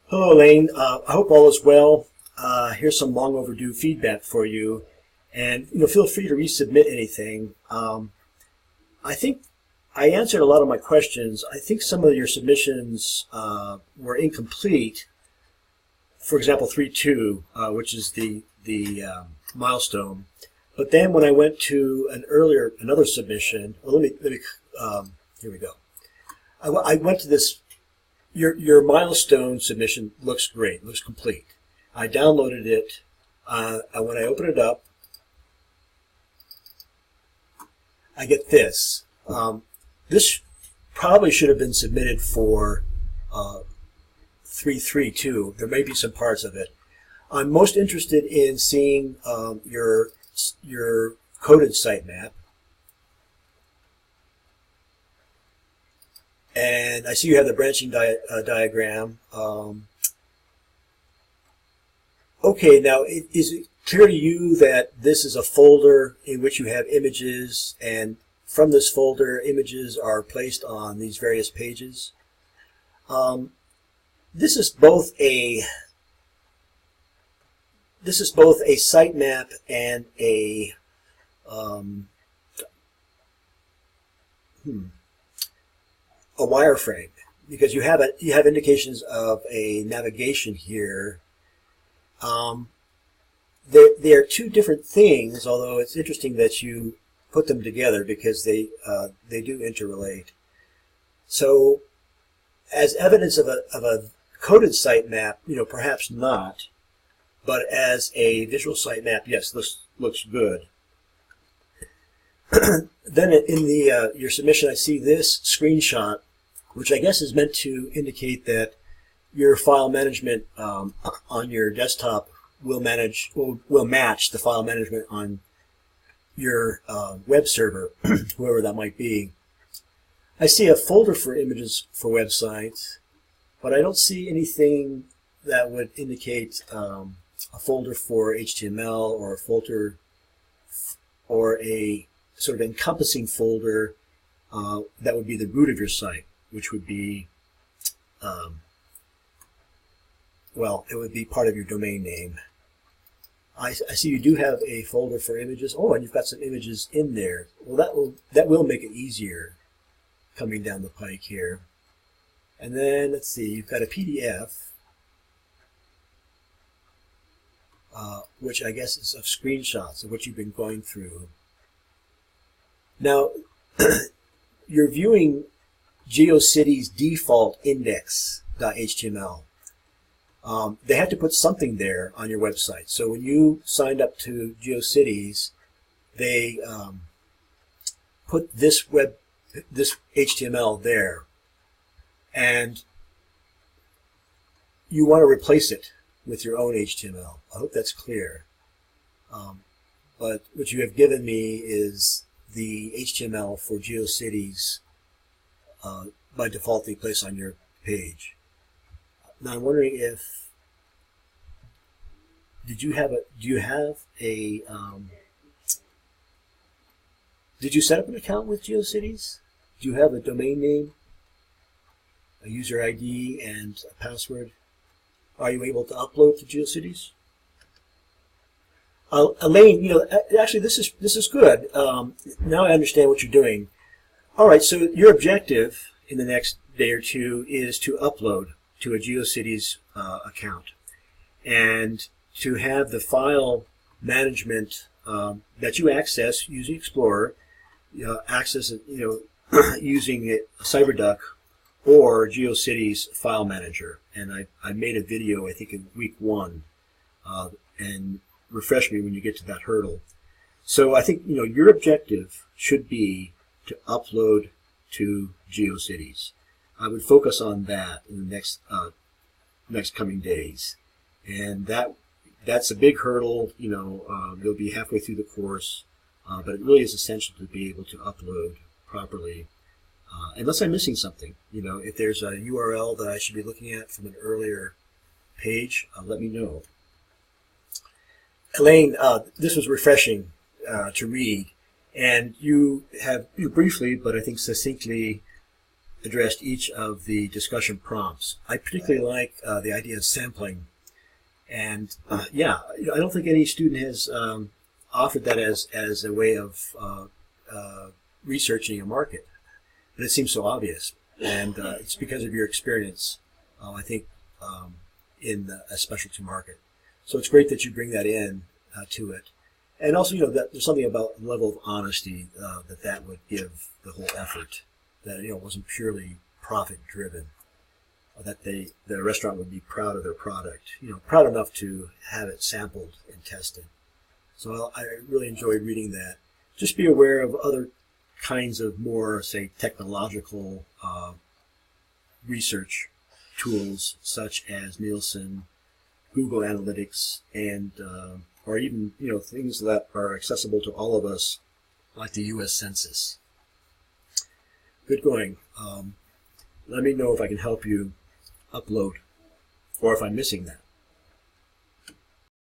Hello, Elaine. I hope all is well. Here's some long overdue feedback for you, and feel free to resubmit anything. I think I answered a lot of my questions. I think some of your submissions were incomplete. For example, 3.2, which is the milestone. But then when I went to another submission, well, here we go. I went to this. Your milestone submission looks great, looks complete. I downloaded it, and when I open it up, I get this. This probably should have been submitted for 3.3.2. There may be some parts of it. I'm most interested in seeing your coded sitemap. And I see you have the branching diagram. Okay, now is it clear to you that this is a folder in which you have images, and from this folder, images are placed on these various pages? This is both a sitemap and a wireframe, because you have indications of a navigation here. They are two different things, although it's interesting that you put them together because they do interrelate. So, as evidence of a coded sitemap, perhaps not, but as a visual sitemap, yes, this looks good. Then in your submission, I see this screenshot, which I guess is meant to indicate that your file management on your desktop will match the file management on your web server, whoever that might be. I see a folder for images for websites, but I don't see anything that would indicate a folder for HTML, or a folder or a sort of encompassing folder that would be the root of your site, which would be, well, it would be part of your domain name. I see you do have a folder for images. Oh, and you've got some images in there. Well, that will make it easier coming down the pike here. And then, let's see, you've got a PDF, which I guess is of screenshots of what you've been going through. Now, you're viewing GeoCities default index.html. They had to put something there on your website. So when you signed up to GeoCities, they put this HTML there, and you want to replace it with your own HTML. I hope that's clear. But what you have given me is the HTML for GeoCities by default they place on your page. Now I'm wondering if did you set up an account with GeoCities? Do you have a domain name, a user ID, and a password? Are you able to upload to GeoCities? Elaine, actually this is good. Now I understand what you're doing. All right, so your objective in the next day or two is to upload to a GeoCities account, and to have the file management that you access using Explorer, access it, using CyberDuck or GeoCities File Manager. And I made a video, I think in week 1, and refresh me when you get to that hurdle. So I think your objective should be to upload to GeoCities. I would focus on that in the next coming days, and that's a big hurdle. You'll be halfway through the course, but it really is essential to be able to upload properly. Unless I'm missing something, if there's a URL that I should be looking at from an earlier page, let me know. Elaine, this was refreshing to read, and you briefly, but I think succinctly, addressed each of the discussion prompts. I particularly like the idea of sampling, and yeah, I don't think any student has offered that as a way of researching a market, but it seems so obvious, and it's because of your experience, I think, in a specialty market. So it's great that you bring that in to it, and also that there's something about the level of honesty that would give the whole effort. That it wasn't purely profit driven. That the restaurant would be proud of their product, proud enough to have it sampled and tested. So I really enjoyed reading that. Just be aware of other kinds of more, say, technological research tools such as Nielsen, Google Analytics, and or even things that are accessible to all of us, like the U.S. Census. Good going. Let me know if I can help you upload or if I'm missing that.